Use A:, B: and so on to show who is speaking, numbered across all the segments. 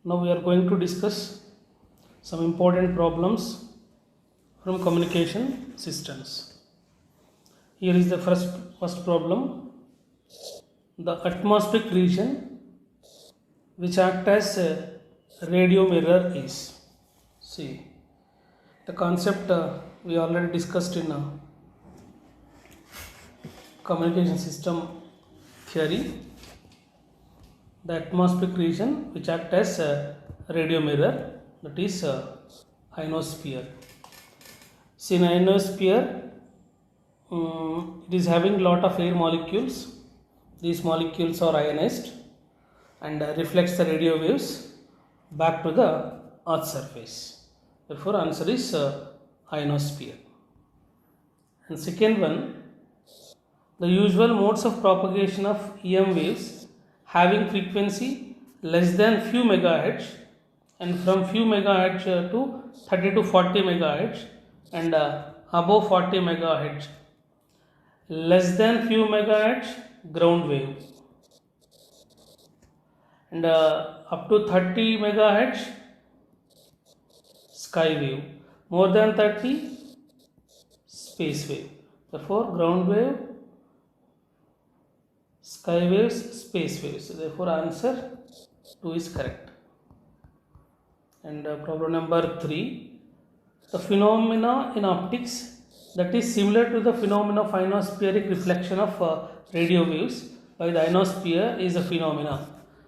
A: Now we are going to discuss some important problems from communication systems. Here is the first problem. The atmospheric region which act as a radio mirror is. See, the concept we already discussed in communication system theory. The atmospheric region which act as a radio mirror, that is ionosphere. See, in ionosphere it is having lot of air molecules. These molecules are ionized and reflects the radio waves back to the earth surface. Therefore answer is ionosphere. And second one, the usual modes of propagation of EM waves having frequency less than few megahertz and from few megahertz to 30 to 40 megahertz and above 40 megahertz. Less than few megahertz ground wave and up to 30 megahertz sky wave, more than 30 space wave. Therefore ground wave, sky waves, space waves. Therefore answer 2 is correct. And problem number 3, the phenomena in optics that is similar to the phenomena of ionospheric reflection of radio waves by the ionosphere is a phenomena.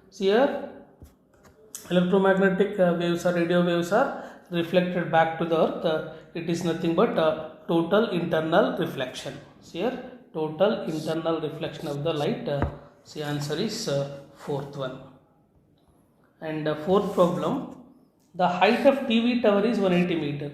A: See here, electromagnetic waves or radio waves are reflected back to the earth. It is nothing but total internal reflection. See here, total internal reflection of the light. See, answer is fourth one. And fourth problem, the height of TV tower is 180 meter.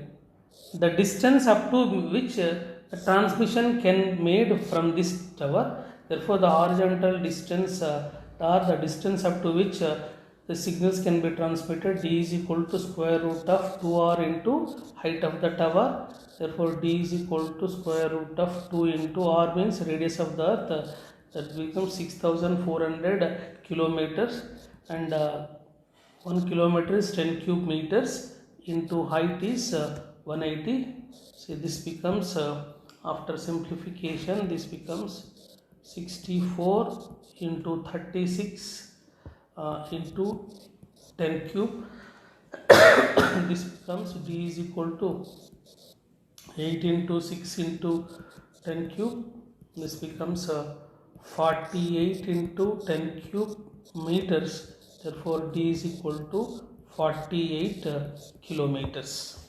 A: The distance up to which the transmission can made from this tower, therefore the horizontal distance or the distance up to which the signals can be transmitted, D is equal to square root of 2r into height of the tower. Therefore D is equal to square root of 2 into r means radius of the earth, that becomes 6400 kilometers and 1 kilometer is 10 cube meters into height is 180. So this becomes after simplification, this becomes 64 into 36 into 10 cube. This becomes D is equal to 8 into 6 into 10 cube. This becomes 48 into 10 cube meters. Therefore D is equal to 48 kilometers.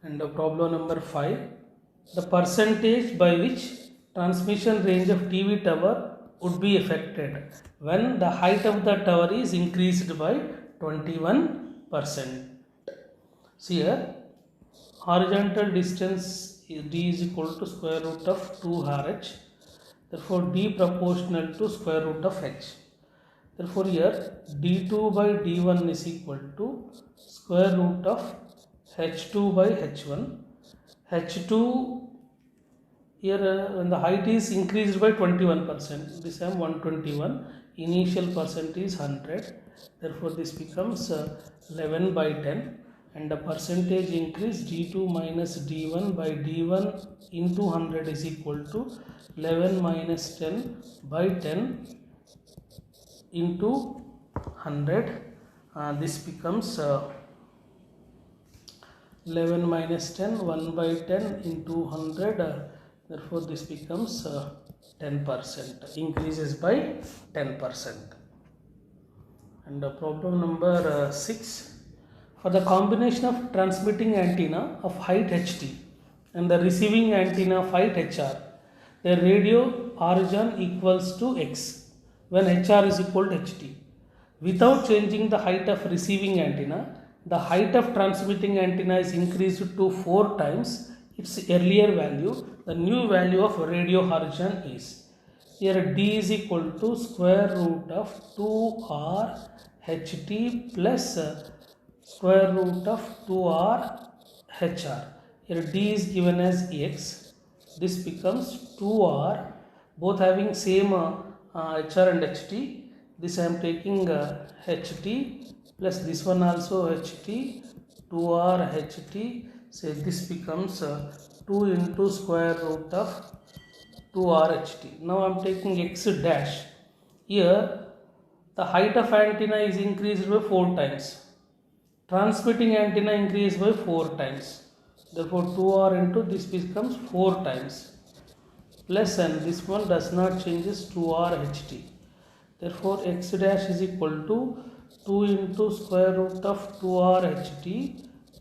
A: And problem number 5, the percentage by which transmission range of TV tower would be affected when the height of the tower is increased by 21%. See here, horizontal distance D is equal to square root of 2RH. Therefore D proportional to square root of H. Therefore here D2 by D1 is equal to square root of H2 by H1. H2 here when the height is increased by 21%, this time 121, initial percent is 100. Therefore this becomes 11 by 10 and the percentage increase D2 minus D1 by D1 into 100 is equal to 11 minus 10 by 10 into 100. This becomes 11 minus 10, 1 by 10 into 100. Therefore this becomes 10%, increases by 10%. And problem number 6, for the combination of transmitting antenna of height HT and the receiving antenna of height HR, their radio origin equals to X when HR is equal to HT. Without changing the height of receiving antenna, the height of transmitting antenna is increased to 4 times its earlier value. The new value of radio origin is, here D is equal to square root of 2R HT plus square root of 2R HR. Here D is given as X. This becomes 2R, both having same HR and HT. this I am taking ht plus this one also ht, 2r ht. Say this becomes 2 into square root of 2r ht. Now I am taking x dash. Here the height of antenna is increased by 4 times. Transmitting antenna increased by 4 times. Therefore 2r into this becomes 4 times. Plus, and this one does not changes 2r ht. Therefore x dash is equal to 2 into square root of 2r ht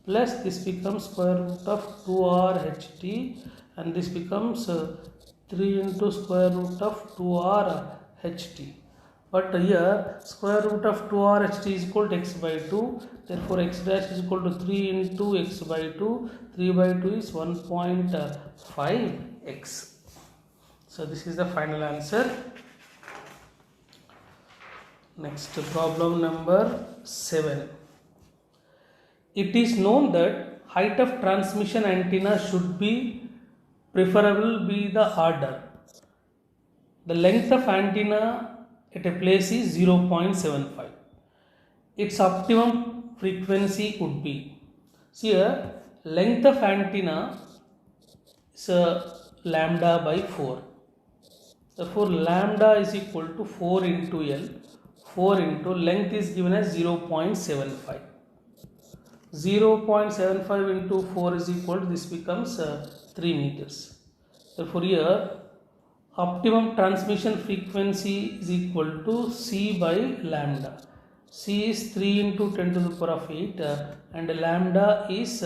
A: plus this becomes square root of 2r ht, and this becomes 3 into square root of 2r ht. But here square root of 2r ht is equal to x by 2. Therefore x dash is equal to 3 into x by 2. 3 by 2 is 1.5x. So this is the final answer. Next, problem number 7. It is known that height of transmission antenna should be preferable be the order. The length of antenna at a place is 0.75. Its optimum frequency would be. See here, length of antenna is lambda by 4. Therefore lambda is equal to 4 into L. 4 into length is given as 0.75. 0.75 into 4 is equal to, this becomes 3 meters. Therefore here optimum transmission frequency is equal to c by lambda. C is 3 into 10 to the power of 8 and lambda is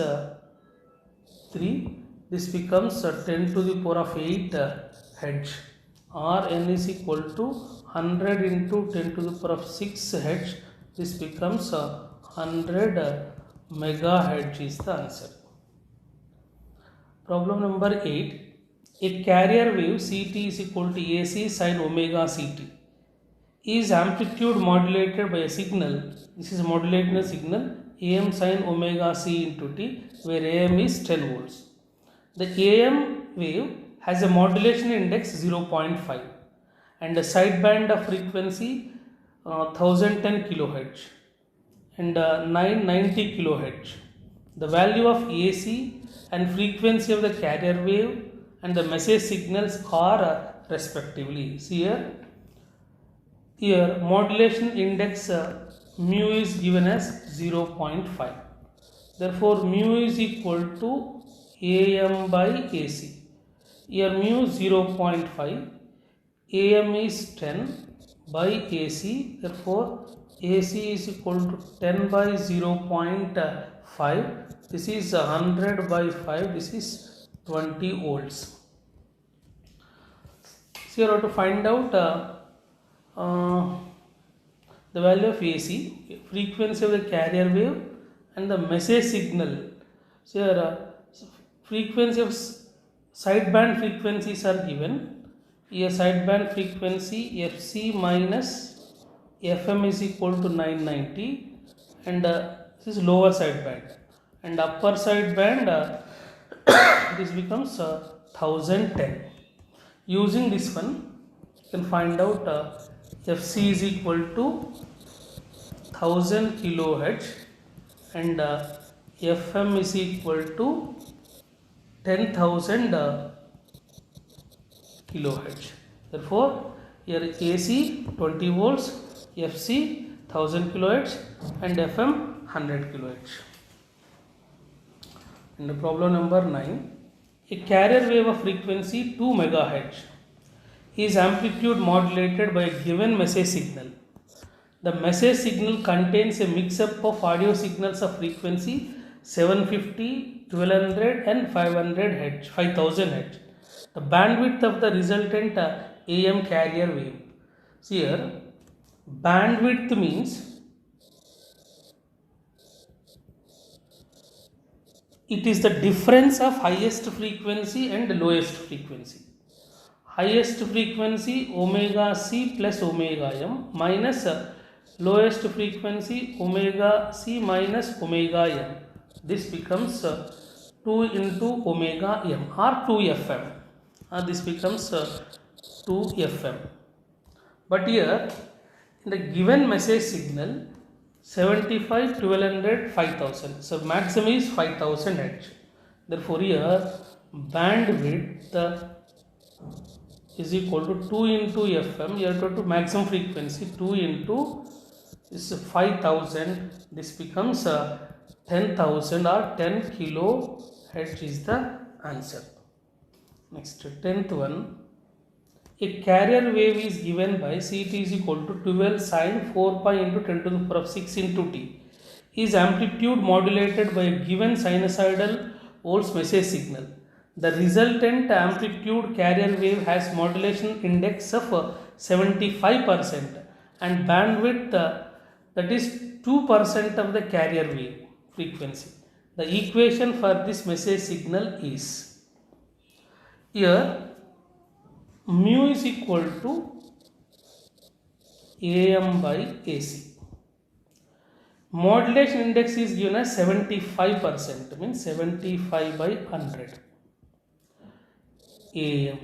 A: 3. This becomes 10 to the power of 8 Hz. Rn is equal to 100 into 10 to the power of 6 Hz. This becomes 100 megahertz is the answer. Problem number 8. A carrier wave Ct is equal to AC sin omega Ct is amplitude modulated by a signal. This is modulating a signal AM sin omega C into T, where AM is 10 volts. The AM wave has a modulation index 0.5 and a sideband of frequency 1010 kHz and 990 kHz. The value of AC and frequency of the carrier wave and the message signals are respectively. See here modulation index mu is given as 0.5. Therefore mu is equal to AM by AC. Here mu 0.5, AM is 10 by AC. Therefore AC is equal to 10 by 0.5. This is 100 by 5. This is 20 volts. So you have to find out the value of AC, frequency of the carrier wave and the message signal. So here frequency of sideband frequencies are given. Here sideband frequency Fc minus Fm is equal to 990 and this is lower sideband, and upper sideband this becomes 1010. Using this one you can find out Fc is equal to 1000 kilohertz and Fm is equal to 10,000 kilohertz. Therefore here AC 20 volts, Fc 1000 kilohertz and Fm 100 kilohertz. And the problem number 9. A carrier wave of frequency 2 megahertz is amplitude modulated by a given message signal. The message signal contains a mix-up of audio signals of frequency 750, 1200 and 500 Hz, 5000 Hz. The bandwidth of the resultant AM carrier wave. See here, bandwidth means it is the difference of highest frequency and lowest frequency. Highest frequency omega C plus omega M minus lowest frequency omega C minus omega M. This becomes 2 into omega M or 2Fm. This becomes 2Fm. But here In the given message signal 75, 1200, 5000. So maximum is 5000 Hz. Therefore here bandwidth is equal to 2 into FM. You have to maximum frequency 2 into is 5000. This becomes 10,000 or 10 kilo hertz is the answer. Next, 10th one. A carrier wave is given by Ct is equal to 12 sine 4 pi into 10 to the power of 6 into t. Is amplitude modulated by a given sinusoidal volts message signal. The resultant amplitude carrier wave has modulation index of 75% and bandwidth that is 2% of the carrier wave frequency. The equation for this message signal is, here mu is equal to AM by AC. Modulation index is given as 75%, means 75 by 100. AM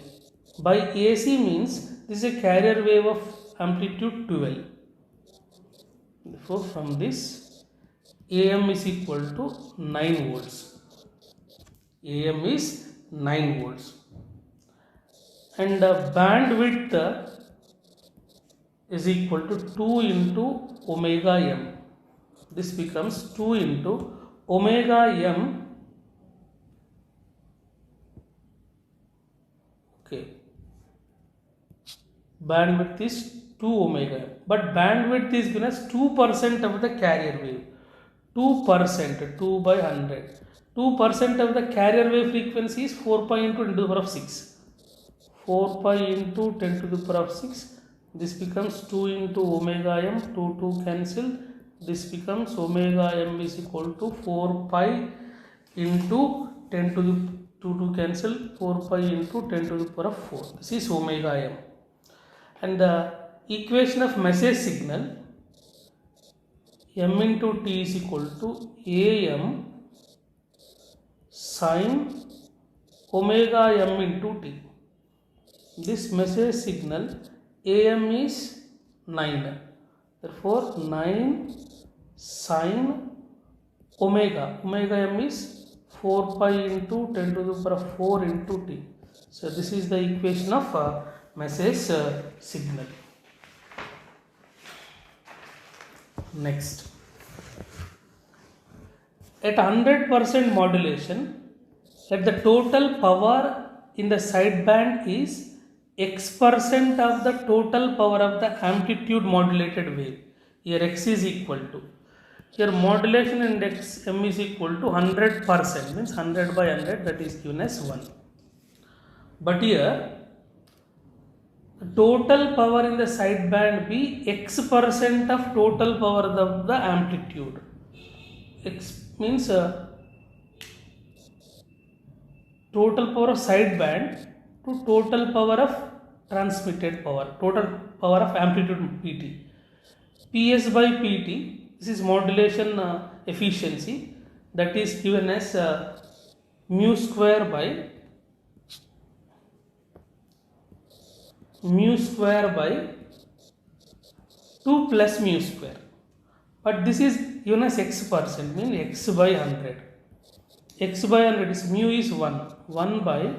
A: by AC means this is a carrier wave of amplitude 12. Therefore, from this AM is equal to 9 volts. AM is 9 volts. And bandwidth is equal to 2 into omega m. This becomes 2 into omega m. Okay. Bandwidth is 2 omega m. But bandwidth is given as 2% of the carrier wave. 2%, 2 by 100. 2% of the carrier wave frequency is 4 pi into 10 to the power of 6. 4 pi into 10 to the power of 6. This becomes 2 into omega m. 2 cancel. This becomes omega m is equal to 4 pi into 10 to the 2 cancel. 4 pi into 10 to the power of 4. This is omega m. And the equation of message signal m into t is equal to am sine omega m into t. This message signal AM is 9. Therefore, 9 sine omega. Omega m is 4 pi into 10 to the power of 4 into t. So, this is the equation of message signal. Next. At 100% modulation, let the total power in the sideband is x% of the total power of the amplitude modulated wave. Here x is equal to, here modulation index m is equal to 100%, means 100 by 100, that is given as 1. But here the total power in the sideband be x% of total power of the amplitude. X means total power of sideband to total power of transmitted power, total power of amplitude PT. PS by PT, this is modulation efficiency, that is given as mu square by 2 plus mu square. But this is given as x%, means x by 100. X by 100 is mu is 1. 1 by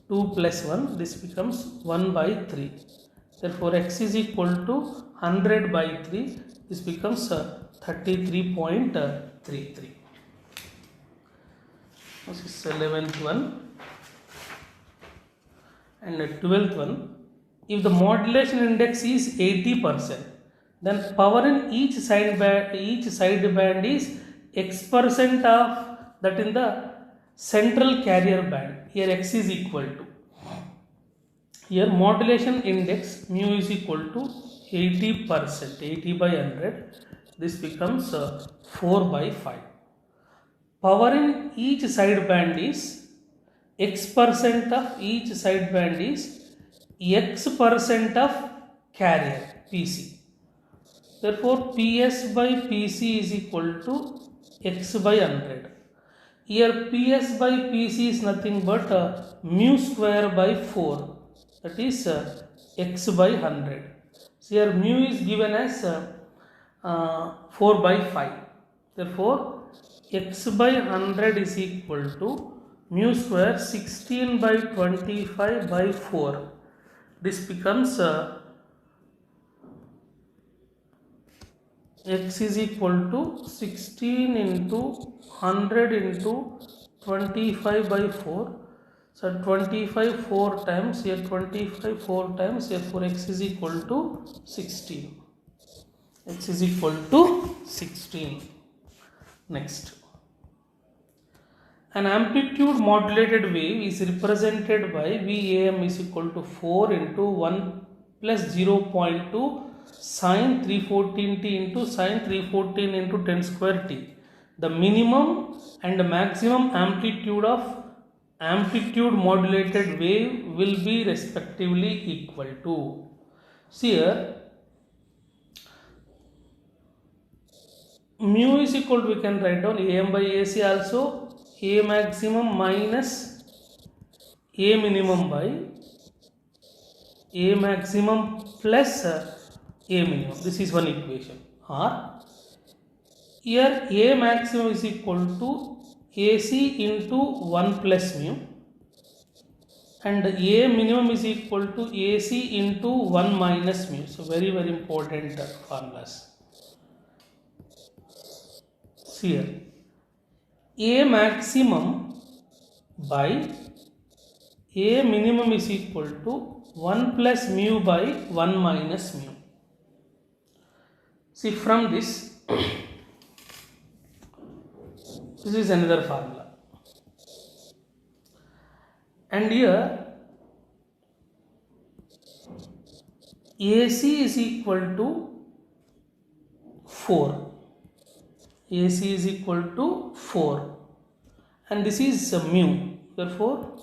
A: 2 plus 1, this becomes 1 by 3. Therefore, x is equal to 100 by 3, this becomes 33.33. This is 11th one. And the 12th one, if the modulation index is 80%, then power in each sideband is x% of that in the central carrier band. Here x is equal to, here modulation index mu is equal to 80%, 80 by 100, this becomes 4 by 5. Power in each sideband is x% of each sideband is x% of carrier PC. Therefore, PS by PC is equal to x by 100. Here PS by PC is nothing but mu square by 4, that is x by 100. here mu is given as 4 by 5. Therefore x by 100 is equal to mu square 16 by 25 by 4. This becomes x is equal to 16 into 100 into 25 by 4. So 25 4 times, here 25 4 times, therefore x is equal to 16. X is equal to 16. Next, an amplitude modulated wave is represented by VAM is equal to 4 into 1 plus 0.2 sine 314 t into sine 314 into 10 square t. The minimum and maximum amplitude of amplitude modulated wave will be respectively equal to. See here, mu is equal to, we can write down AM by AC also, A maximum minus A minimum by A maximum plus A minimum. This is one equation. Or here A maximum is equal to AC into 1 plus mu and A minimum is equal to AC into 1 minus mu. So very important formulas. See here, A maximum by A minimum is equal to 1 plus mu by 1 minus mu. See, from this, this is another formula. And here AC is equal to 4. AC is equal to 4 and this is mu. Therefore,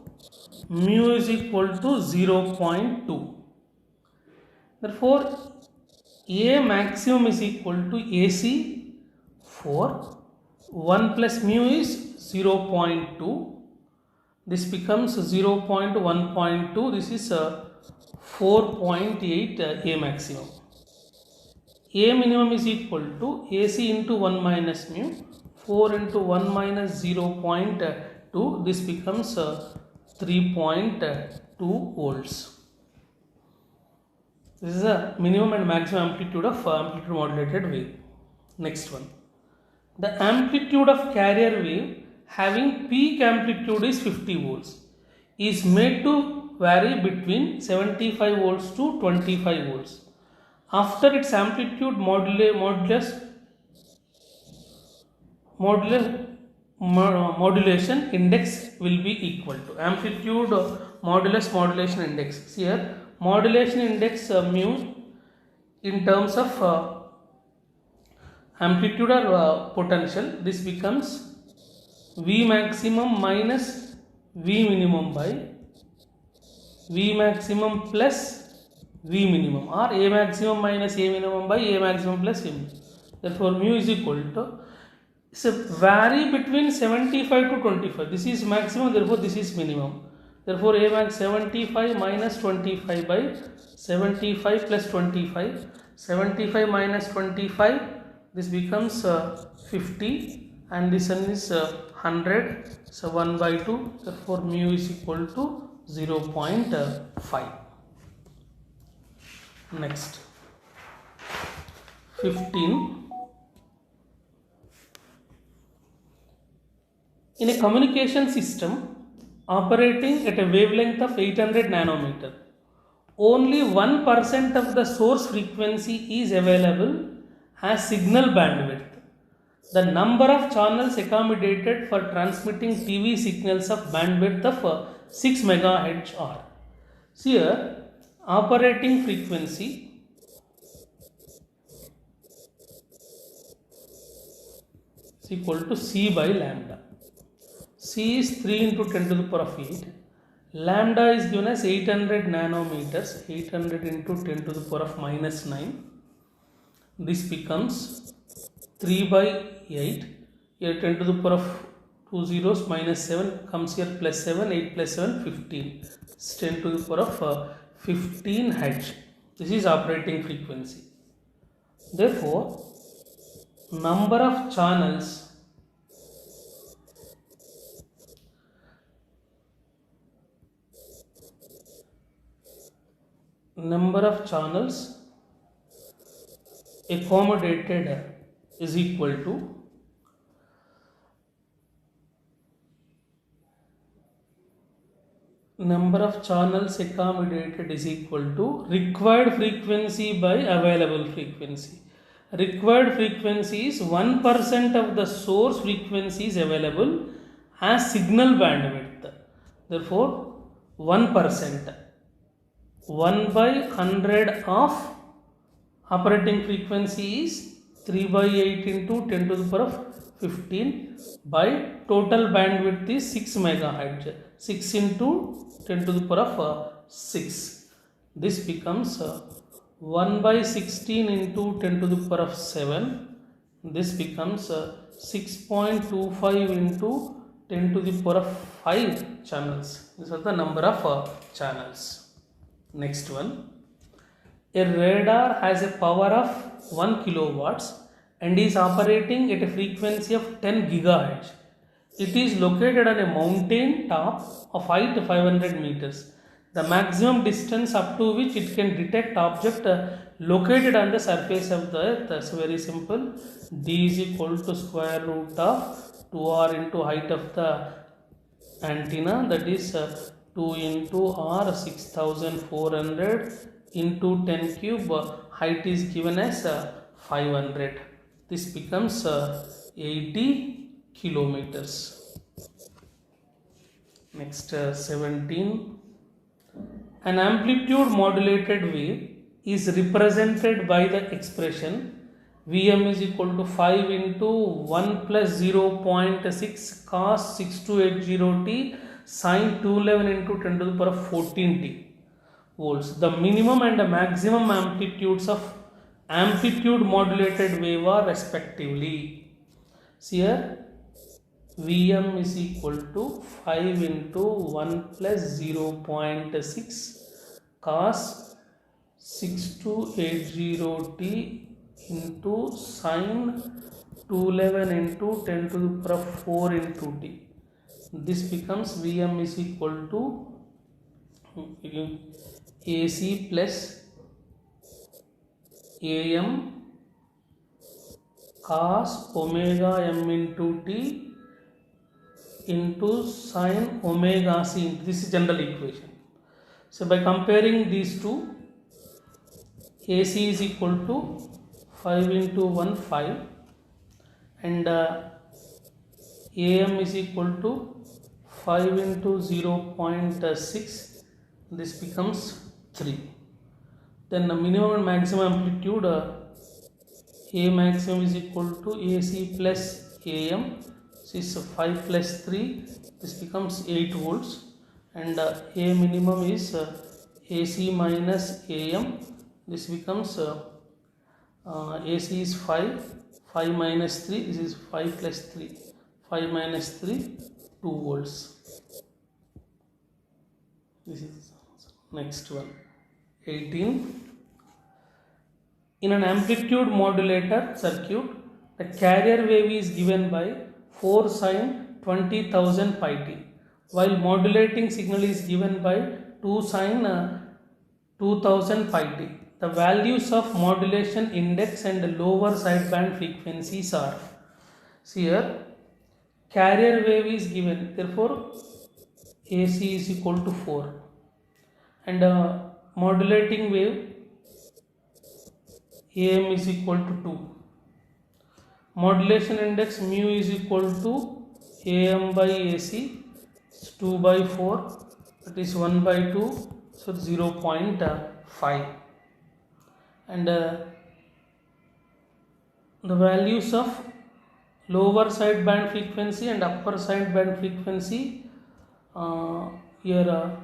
A: mu is equal to 0.2. Therefore, A maximum is equal to AC 4. 1 plus mu is 0.2. This becomes 0.1.2. This is 4.8 A maximum. A minimum is equal to AC into 1 minus mu, 4 into 1 minus 0.2, this becomes 3.2 volts. This is a minimum and maximum amplitude of amplitude modulated wave. Next one. The amplitude of carrier wave having peak amplitude is 50 volts is made to vary between 75 volts to 25 volts. After its amplitude modulation index will be equal to amplitude modulation index. Here modulation index mu in terms of amplitude or potential, this becomes V maximum minus V minimum by V maximum plus V minimum, or A maximum minus A minimum by A maximum plus A minimum. Therefore, mu is equal to, so vary between 75 to 25. This is maximum, therefore this is minimum. Therefore, A max 75 minus 25 by 75 plus 25. 75 minus 25, this becomes 50 and this one is 100. So 1 by 2. Therefore, mu is equal to 0.5. Next, 15. In a communication system operating at a wavelength of 800 nanometer, only 1% of the source frequency is available as signal bandwidth. The number of channels accommodated for transmitting TV signals of bandwidth of 6 MHz are. See here, operating frequency is equal to C by lambda. C is 3 into 10 to the power of 8. Lambda is given as 800 nanometers. 800 into 10 to the power of minus 9. This becomes 3 by 8. Here 10 to the power of 2 zeros minus 7 comes here plus 7. 8 plus 7, 15. It's 10 to the power of 15 Hz. This is operating frequency. Therefore, number of channels accommodated is equal to required frequency by available frequency. Required frequency is 1% of the source frequency is available as signal bandwidth. Therefore, 1%, 1 by 100 of operating frequency is 3 by 8 into 10 to the power of 15 by total bandwidth is 6 megahertz. 6 into 10 to the power of 6. This becomes 1 by 16 into 10 to the power of 7. This becomes 6.25 into 10 to the power of 5 channels. These are the number of channels. Next one. A radar has a power of 1 kilowatts and is operating at a frequency of 10 gigahertz. It is located on a mountain top of height 500 meters. The maximum distance up to which it can detect object located on the surface of the earth is very simple. D is equal to square root of 2r into height of the antenna, that is 2 into r 6400 into 10 cube. Height is given as 500. This becomes 80 kilometers. Next 17. An amplitude modulated wave is represented by the expression Vm is equal to 5 into 1 plus 0.6 cos 6280t sin 211 into 10 to the power of 14t volts. The minimum and the maximum amplitudes of amplitude modulated wave are respectively. See here, Vm is equal to 5 into 1 plus 0.6 cos 6280t into sin 211 into 10 to the power of 4 into t. This becomes Vm is equal to AC plus AM cos omega m into t into sin omega c. This is general equation. So by comparing these two, AC is equal to 5 into 1 5 and AM is equal to 5 into 0.6. This becomes 3. Then the minimum and maximum amplitude A maximum is equal to AC plus AM. This is 5 plus 3. This becomes 8 volts. And A minimum is AC minus AM. This becomes AC is 5 minus 3. This is 5 plus 3. 5 minus 3, 2 volts. This is next one. 18. In an amplitude modulator circuit, the carrier wave is given by 4 sin 20,000 pi t, while modulating signal is given by 2 sin 2000 pi t. The values of modulation index and lower sideband frequencies are. See here, carrier wave is given, therefore AC is equal to 4, and modulating wave AM is equal to 2. Modulation index mu is equal to AM by AC, 2 by 4, that is 1 by 2, so 0.5. And the values of lower sideband frequency and upper sideband frequency, here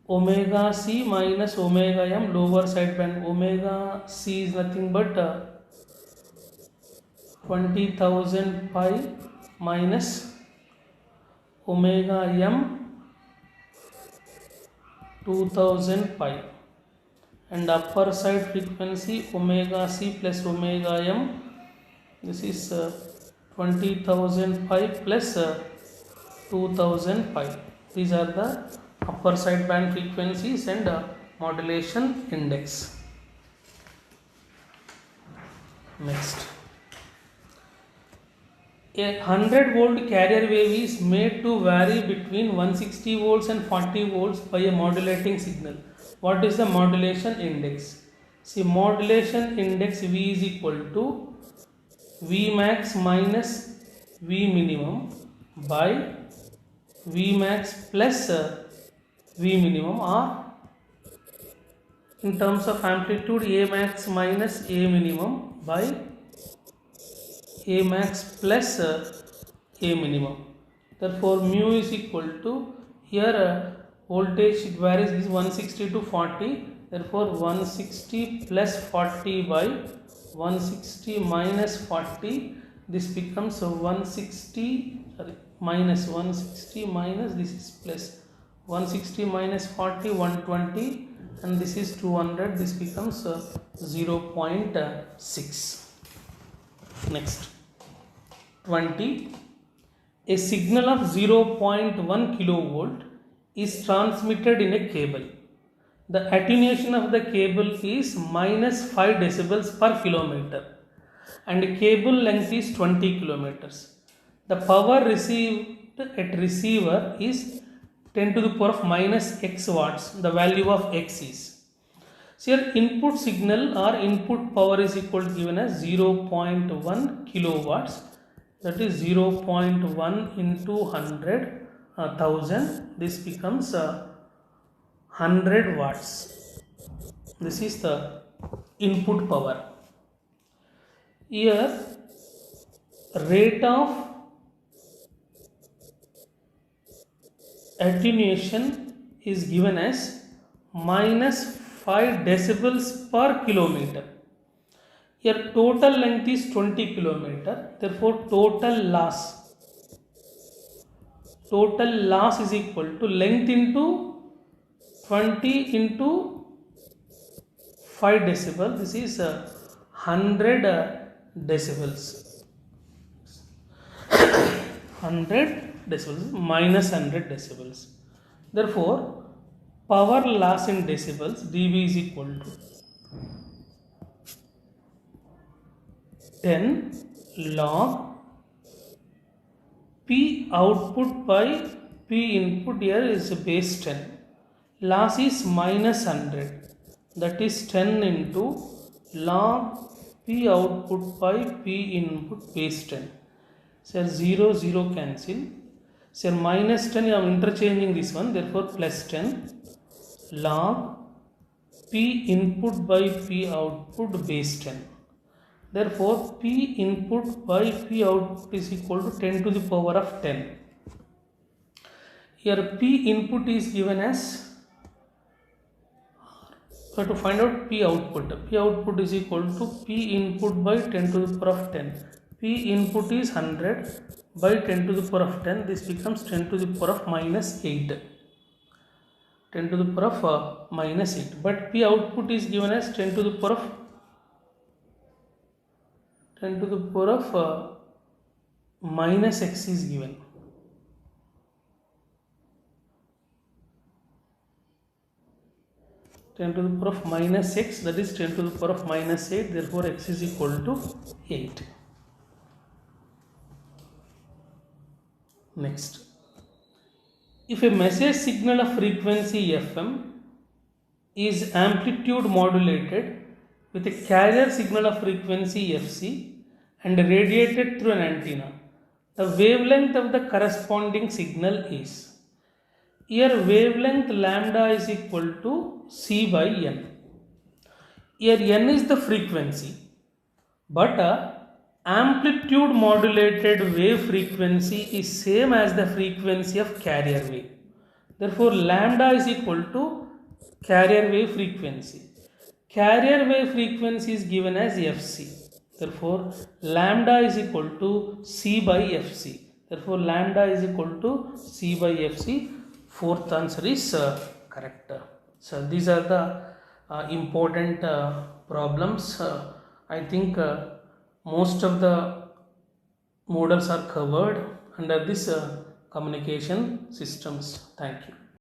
A: omega c minus omega m, lower sideband omega c is nothing but 20,000 pi minus omega m 2000 pi, and upper side frequency omega c plus omega m, this is 20,000 pi plus 2000 pi. These are the upper side band frequencies and modulation index. Next, a 100 volt carrier wave is made to vary between 160 volts and 40 volts by a modulating signal. What is the modulation index? See, modulation index V is equal to V max minus V minimum by V max plus V minimum, or in terms of amplitude A max minus A minimum by A max plus A minimum. Therefore, mu is equal to, here voltage it varies, is 160 to 40. Therefore, 160 plus 40 by 160 minus 40. This becomes 160, minus 160 minus, this is plus 160 minus 40, 120, and this is 200. This becomes 0.6. Next, 20. A signal of 0.1 kilovolt is transmitted in a cable. The attenuation of the cable is minus 5 decibels per kilometer, and the cable length is 20 kilometers. The power received at receiver is 10 to the power of minus x watts. The value of x is. So here input signal or input power is equal to, given as 0.1 kilowatts. That is 0.1 into 100, 1000. This becomes 100 watts. This is the input power. Here rate of attenuation is given as minus 5 decibels per kilometer. Here total length is 20 kilometer. Therefore, total loss is equal to length into 20 into 5 decibel. This is 100 decibels. 100 decibels minus 100 decibels. Therefore, power loss in decibels, dB is equal to 10 log P output by P input. Here is base 10. Loss is minus 100. That is 10 into log P output by P input base 10. So 0, 0 cancel. So minus 10, I am interchanging this one. Therefore, plus 10 log P input by P output base 10. Therefore, P input by P output is equal to 10 to the power of 10. Here P input is given as, we have to find out P output. P output is equal to P input by 10 to the power of 10. P input is 100 by 10 to the power of 10. This becomes 10 to the power of minus 8. 10 to the power of minus 8. But P output is given as 10 to the power of 10 to the power of minus x is given. Ten to the power of minus x, that is 10 to the power of minus 8. Therefore, x is equal to 8. Next, if a message signal of frequency FM is amplitude modulated with a carrier signal of frequency FC and radiated through an antenna, the wavelength of the corresponding signal is. Here wavelength lambda is equal to C by N. Here N is the frequency, but amplitude modulated wave frequency is same as the frequency of carrier wave. Therefore, lambda is equal to carrier wave frequency. Carrier wave frequency is given as Fc. Therefore, lambda is equal to C by Fc. Therefore, lambda is equal to C by Fc. Fourth answer is correct. So these are the important problems. I think most of the models are covered under this communication systems. Thank you.